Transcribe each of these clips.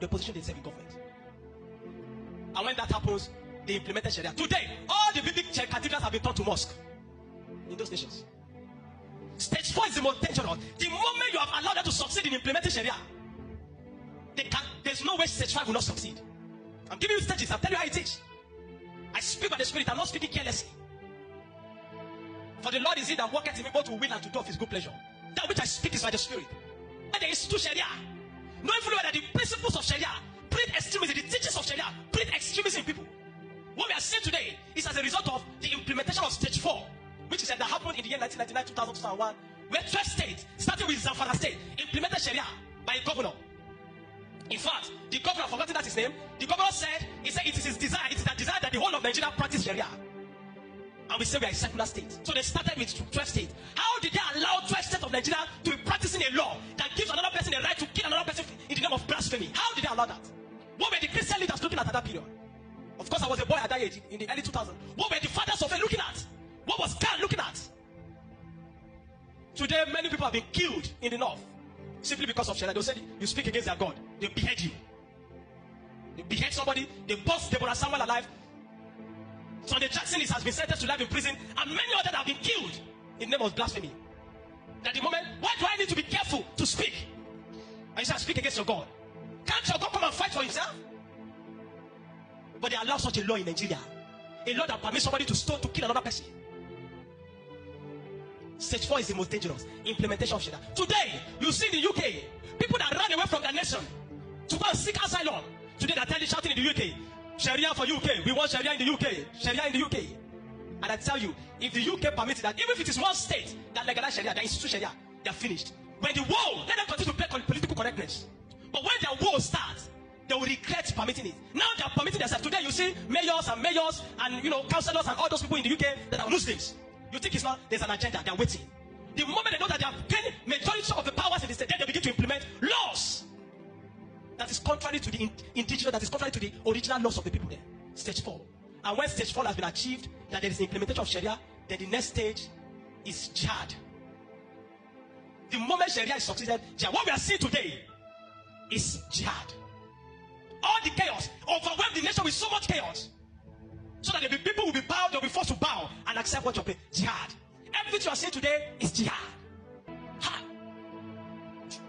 they position themselves in government. And when that happens, they implemented Sharia. Today, all the big cathedrals have been turned to mosque in those nations. Stage 4 is the most dangerous. The moment you have allowed them to succeed in implementing Sharia, there's no way stage 5 will not succeed. I'm giving you stages. I'm telling you how it is. I speak by the Spirit. I'm not speaking carelessly. For the Lord is he that worketh in me both to will and to do of his good pleasure. That which I speak is by the Spirit. And there is to Sharia. Knowing fully well that the principles of Sharia breed extremism, the teachings of Sharia breed extremism in people. What we are seeing today is as a result of the implementation of stage 4, which is that happened in the year 1999, 2000, 2001, where 12 states, starting with Zamfara State, implemented Sharia by a governor. In fact, the governor, I've forgotten that his name, the governor said, it is his desire, it is a desire that the whole of Nigeria practice Sharia. And we say we are a secular state. So they started with 12 states. How did they allow 12 states of Nigeria to be practicing a law that gives another person a right to kill another person in the name of blasphemy? How did they allow that? What were the Christian leaders looking at that period? Of course, I was a boy at that age in the early 2000s. What were the fathers of it looking at? What was God looking at? Today, many people have been killed in the north simply because of Sharia. They'll say you speak against their God. They behead you. They behead somebody. They bust Deborah Samuel alive. Sunday Jackson has been sentenced to life in prison, and many others have been killed in the name of blasphemy. At the moment, why do I need to be careful to speak? And you say, speak against your God. Can't your God come and fight for himself? But they allow such a law in Nigeria. A law that permits somebody to stone, to kill another person. Stage 4 is the most dangerous. Implementation of Sharia. Today, you see in the UK, people that ran away from their nation to go and seek asylum. Today, they're telling, shouting in the UK, Sharia for UK. We want Sharia in the UK. Sharia in the UK. And I tell you, if the UK permits that, even if it is one state that legalizes Sharia, that institutes Sharia, they're finished. When the war, let them continue to play political correctness. But when their war starts, they will regret permitting it. Now they are permitting themselves. Today you see mayors and councillors and all those people in the UK that are Muslims. You think it's not? There's an agenda. They're waiting. The moment they know that they have gained majority of the powers in the state, then they begin to implement laws that is contrary to the indigenous, that is contrary to the original laws of the people there. Stage 4. And when stage 4 has been achieved, that there is the implementation of Sharia, then the next stage is jihad. The moment Sharia is succeeded, jihad. What we are seeing today is jihad. All the chaos overwhelm the nation with so much chaos, so that the people will be bowed, they'll be forced to bow and accept what you're paying. Jihad. Everything you are seeing today is jihad. Ha.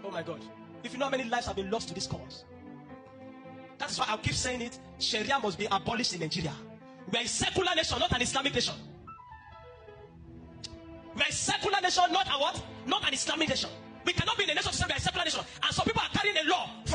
Oh my God. If you know how many lives have been lost to this cause. That is why I'll keep saying it. Sharia must be abolished in Nigeria. We are a secular nation, not an Islamic nation. We are a secular nation, not a what? Not an Islamic nation. We cannot be in a nation to say we are a secular nation. And some people are carrying a law from